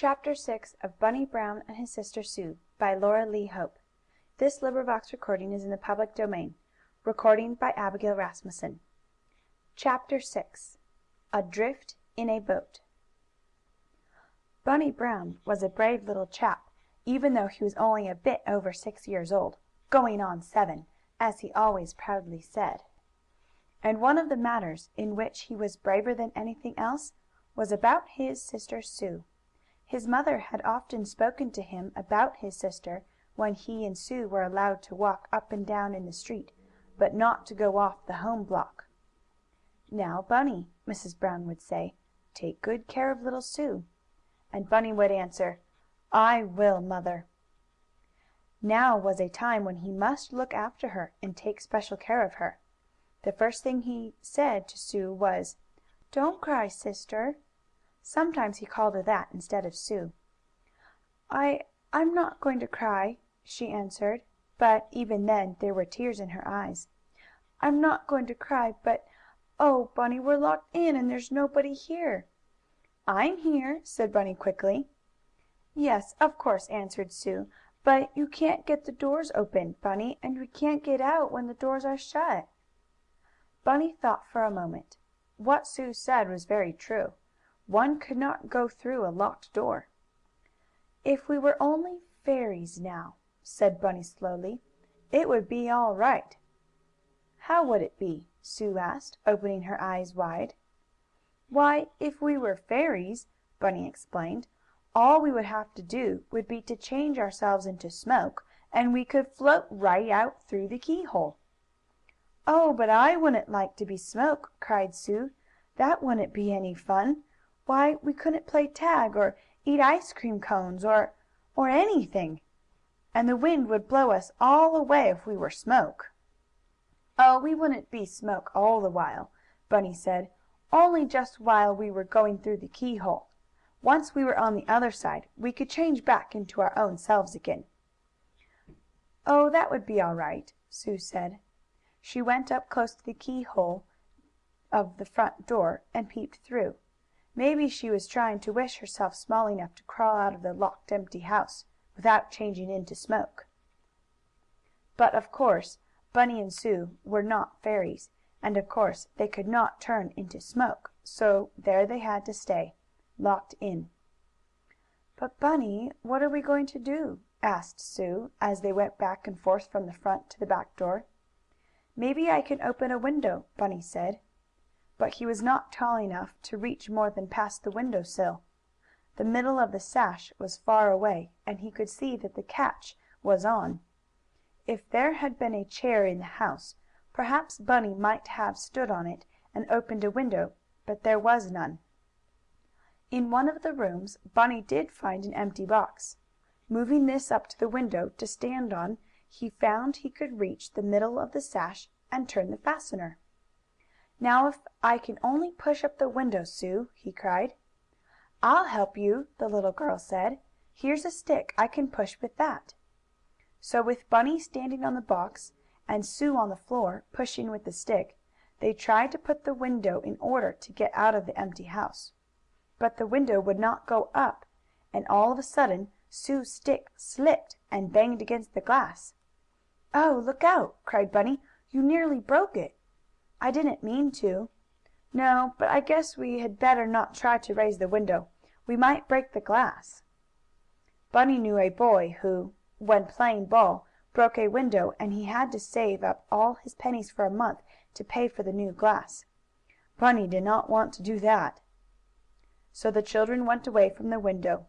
Chapter 6 of Bunny Brown and His Sister Sue, by Laura Lee Hope. This recording is in the public domain. Recording by Abigail Rasmussen. Chapter 6 Adrift in a Boat. Bunny Brown was a brave little chap, even though he was only a bit over 6 years old, going on 7, as he always proudly said. And one of the matters in which he was braver than anything else was about his sister Sue. His mother had often spoken to him about his sister when he and Sue were allowed to walk up and down in the street, but not to go off the home block. "Now, Bunny," Mrs. Brown would say, "take good care of little Sue." And Bunny would answer, "I will, Mother." Now was a time when he must look after her and take special care of her. The first thing he said to Sue was, "Don't cry, sister." Sometimes he called her that instead of Sue. I'm not going to cry," she answered, but, even then, there were tears in her eyes. "I'm not going to cry, but oh, Bunny, we're locked in, and there's nobody here." "I'm here," said Bunny quickly. "Yes, of course," answered Sue, "but you can't get the doors open, Bunny, and we can't get out when the doors are shut." Bunny thought for a moment. What Sue said was very true. One could not go through a locked door. "If we were only fairies now," said Bunny slowly, "it would be all right." "How would it be?" Sue asked, opening her eyes wide. "Why, if we were fairies," Bunny explained, "all we would have to do would be to change ourselves into smoke, and we could float right out through the keyhole." "Oh, but I wouldn't like to be smoke!" cried Sue. "That wouldn't be any fun. Why, we couldn't play tag, or eat ice cream cones, or anything. And the wind would blow us all away if we were smoke." "Oh, we wouldn't be smoke all the while," Bunny said. "Only just while we were going through the keyhole. Once we were on the other side we could change back into our own selves again." "Oh, that would be all right," Sue said. She went up close to the keyhole of the front door, and peeped through. Maybe she was trying to wish herself small enough to crawl out of the locked, empty house, without changing into smoke. But, of course, Bunny and Sue were not fairies, and, of course, they could not turn into smoke, so there they had to stay, locked in. "But, Bunny, what are we going to do?" asked Sue, as they went back and forth from the front to the back door. "Maybe I can open a window," Bunny said. But he was not tall enough to reach more than past the window sill. The middle of the sash was far away, and he could see that the catch was on. If there had been a chair in the house, perhaps Bunny might have stood on it and opened a window, but there was none. In one of the rooms Bunny did find an empty box. Moving this up to the window to stand on, he found he could reach the middle of the sash and turn the fastener. "Now if I can only push up the window, Sue!" he cried. "I'll help you," the little girl said. "Here's a stick. I can push with that." So, with Bunny standing on the box, and Sue on the floor, pushing with the stick, they tried to put the window in order to get out of the empty house. But the window would not go up, and all of a sudden Sue's stick slipped and banged against the glass. "Oh, look out!" cried Bunny. "You nearly broke it." "I didn't mean to." "No, but I guess we had better not try to raise the window. We might break the glass." Bunny knew a boy who, when playing ball, broke a window, and he had to save up all his pennies for a month to pay for the new glass. Bunny did not want to do that. So the children went away from the window.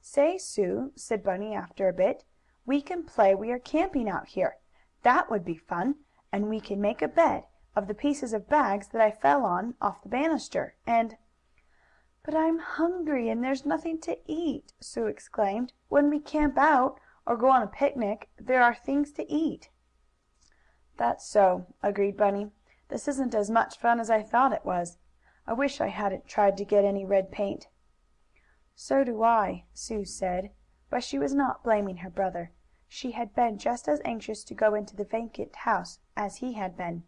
"Say, Sue," said Bunny, after a bit, "we can play we are camping out here. That would be fun. And we can make a bed of the pieces of bags that I fell on off the banister, and " "But I'm hungry, and there's nothing to eat!" Sue exclaimed. "When we camp out, or go on a picnic, there are things to eat." "That's so," agreed Bunny. "This isn't as much fun as I thought it was. I wish I hadn't tried to get any red paint." "So do I," Sue said, but she was not blaming her brother. She had been just as anxious to go into the vacant house as he had been.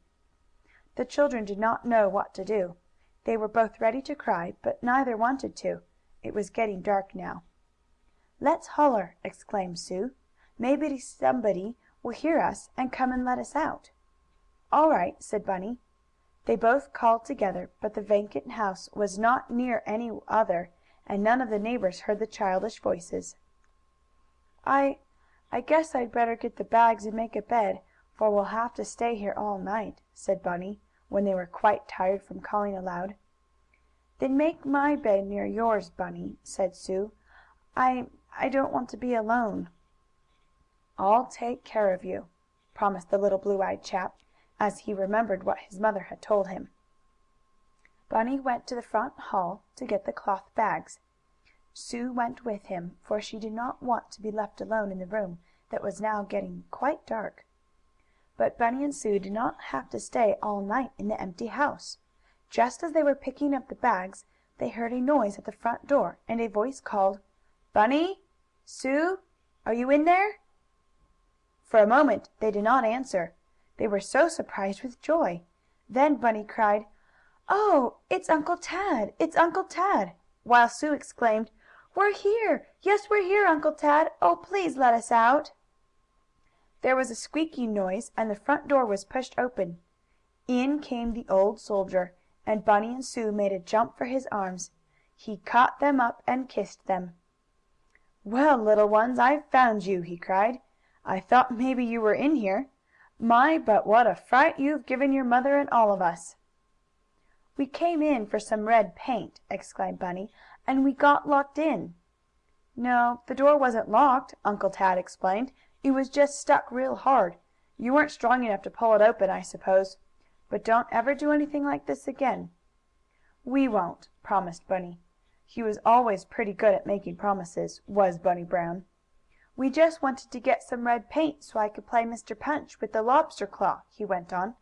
The children did not know what to do. They were both ready to cry, but neither wanted to, It was getting dark now. "Let's holler!" exclaimed Sue. "Maybe somebody will hear us and come and let us out." "All right," said Bunny. They both called together, but the vacant house was not near any other, and none of the neighbors heard the childish voices. "I guess I'd better get the bags and make a bed, for we'll have to stay here all night," said Bunny, when they were quite tired from calling aloud. "Then make my bed near yours, Bunny," said Sue. I don't want to be alone." "I'll take care of you," promised the little blue-eyed chap, as he remembered what his mother had told him. Bunny went to the front hall to get the cloth bags. Sue went with him, for she did not want to be left alone in the room that was now getting quite dark. But Bunny and Sue did not have to stay all night in the empty house. Just as they were picking up the bags they heard a noise at the front door, and a voice called: "Bunny? Sue? Are you in there?" For a moment they did not answer. They were so surprised with joy. Then Bunny cried: "Oh, it's Uncle Tad! It's Uncle Tad!" while Sue exclaimed: "We're here! Yes, we're here, Uncle Tad! Oh, please let us out!" There was a squeaking noise, and the front door was pushed open. In came the old soldier, and Bunny and Sue made a jump for his arms. He caught them up and kissed them. "Well, little ones, I've found you!" he cried. "I thought maybe you were in here. My, but what a fright you've given your mother and all of us!" "We came in for some red paint," explained Bunny, "and we got locked in." "No, the door wasn't locked," Uncle Tad explained. "It was just stuck real hard. You weren't strong enough to pull it open, I suppose. But don't ever do anything like this again." "We won't," promised Bunny. He was always pretty good at making promises, was Bunny Brown. "We just wanted to get some red paint so I could play Mr. Punch with the lobster claw," he went on.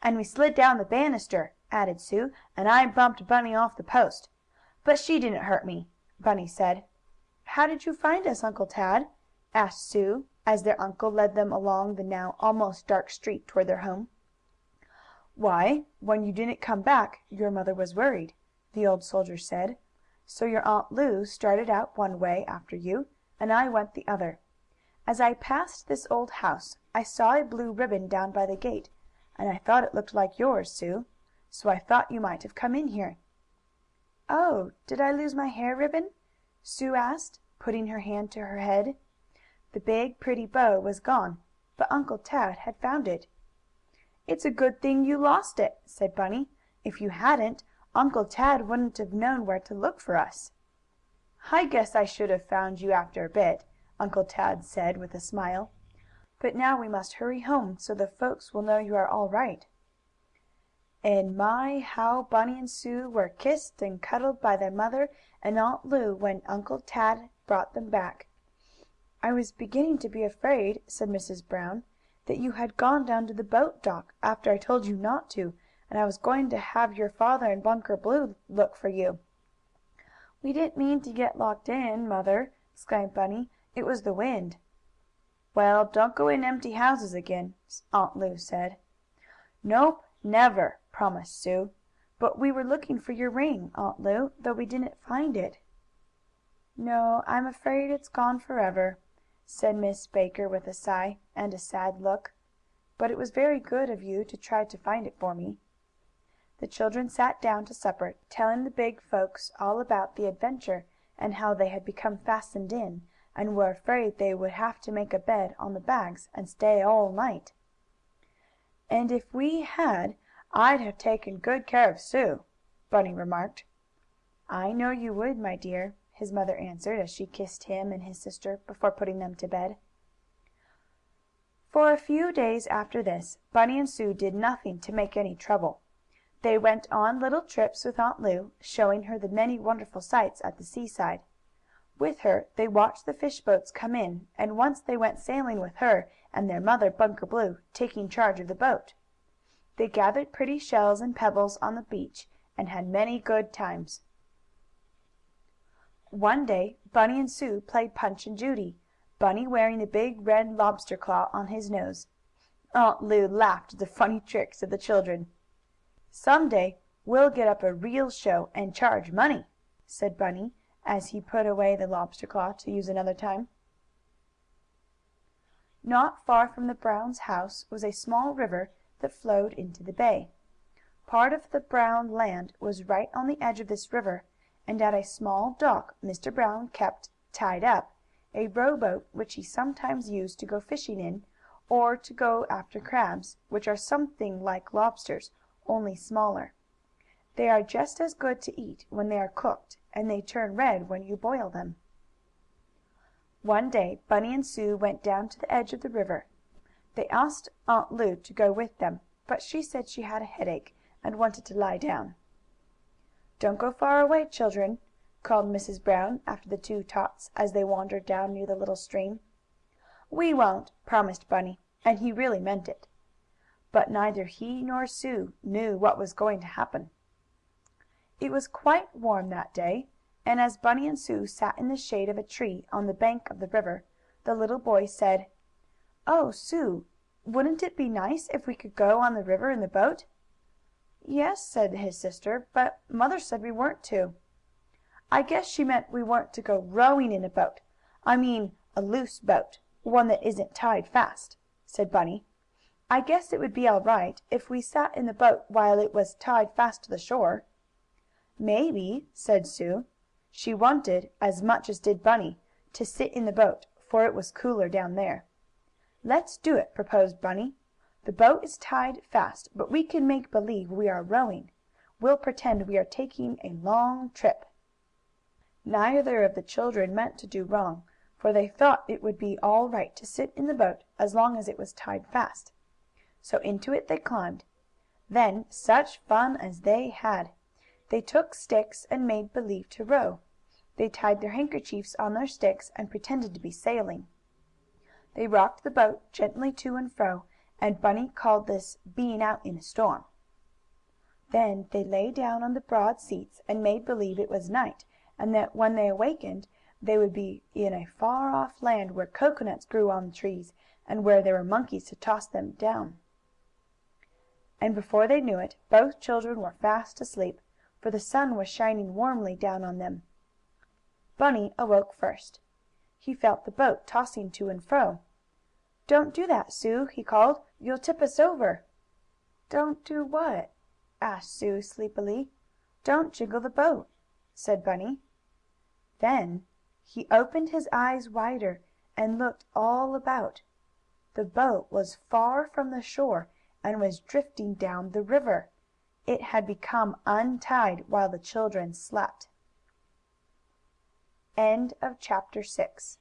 "And we slid down the banister," added Sue, "and I bumped Bunny off the post. But she didn't hurt me," Bunny said. "How did you find us, Uncle Tad?" asked Sue, as their uncle led them along the now almost dark street toward their home. "Why, when you didn't come back your mother was worried," the old soldier said. "So your Aunt Lu started out one way after you, and I went the other. As I passed this old house I saw a blue ribbon down by the gate, and I thought it looked like yours, Sue. So I thought you might have come in here." "Oh, did I lose my hair ribbon?" Sue asked, putting her hand to her head. The big, pretty bow was gone, but Uncle Tad had found it. "It's a good thing you lost it," said Bunny. "If you hadn't, Uncle Tad wouldn't have known where to look for us." "I guess I should have found you after a bit," Uncle Tad said, with a smile. "But now we must hurry home, so the folks will know you are all right." And my, how Bunny and Sue were kissed and cuddled by their mother and Aunt Lu when Uncle Tad brought them back. "I was beginning to be afraid," said Mrs. Brown, "that you had gone down to the boat dock after I told you not to, and I was going to have your father and Bunker Blue look for you." "We didn't mean to get locked in, Mother!" exclaimed Bunny. "It was the wind." "Well, don't go in empty houses again," Aunt Lu said. "Nope, never!" promised Sue. "But we were looking for your ring, Aunt Lu, though we didn't find it." "No, I'm afraid it's gone forever," said Miss Baker with a sigh, and a sad look. "But it was very good of you to try to find it for me." The children sat down to supper, telling the big folks all about the adventure, and how they had become fastened in, and were afraid they would have to make a bed on the bags and stay all night. "And if we had I'd have taken good care of Sue," Bunny remarked. "I know you would, my dear," his mother answered, as she kissed him and his sister before putting them to bed. For a few days after this Bunny and Sue did nothing to make any trouble. They went on little trips with Aunt Lu, showing her the many wonderful sights at the seaside. With her they watched the fish boats come in, and once they went sailing with her and their mother, Bunker Blue, taking charge of the boat. They gathered pretty shells and pebbles on the beach, and had many good times. One day Bunny and Sue played Punch and Judy, Bunny wearing the big red lobster claw on his nose. Aunt Lu laughed at the funny tricks of the children. "Some day we'll get up a real show, and charge money," said Bunny, as he put away the lobster claw to use another time. Not far from the Brown's house was a small river that flowed into the bay. Part of the Brown land was right on the edge of this river, and at a small dock Mr. Brown kept, tied up, a rowboat which he sometimes used to go fishing in, or to go after crabs, which are something like lobsters, only smaller. They are just as good to eat when they are cooked, and they turn red when you boil them. One day Bunny and Sue went down to the edge of the river. They asked Aunt Lu to go with them, but she said she had a headache, and wanted to lie down. "Don't go far away, children," called Mrs. Brown after the two tots, as they wandered down near the little stream. "We won't," promised Bunny, and he really meant it. But neither he nor Sue knew what was going to happen. It was quite warm that day, and as Bunny and Sue sat in the shade of a tree on the bank of the river, the little boy said: "Oh, Sue, wouldn't it be nice if we could go on the river in the boat?" "Yes," said his sister, "but mother said we weren't to." "I guess she meant we weren't to go rowing in a boat. I mean a loose boat, one that isn't tied fast," said Bunny. "I guess it would be all right if we sat in the boat while it was tied fast to the shore." "Maybe," said Sue. She wanted, as much as did Bunny, to sit in the boat, for it was cooler down there. "Let's do it," proposed Bunny. "The boat is tied fast, but we can make believe we are rowing. We'll pretend we are taking a long trip." Neither of the children meant to do wrong, for they thought it would be all right to sit in the boat as long as it was tied fast. So into it they climbed. Then such fun as they had! They took sticks and made believe to row. They tied their handkerchiefs on their sticks and pretended to be sailing. They rocked the boat gently to and fro, and Bunny called this being out in a storm. Then they lay down on the broad seats and made believe it was night, and that when they awakened they would be in a far off land where coconuts grew on the trees, and where there were monkeys to toss them down. And before they knew it both children were fast asleep, for the sun was shining warmly down on them. Bunny awoke first. He felt the boat tossing to and fro. "Don't do that, Sue!" he called. "You'll tip us over." "Don't do what?" asked Sue, sleepily. "Don't jiggle the boat," said Bunny. Then he opened his eyes wider, and looked all about. The boat was far from the shore, and was drifting down the river. It had become untied while the children slept. End of chapter 6.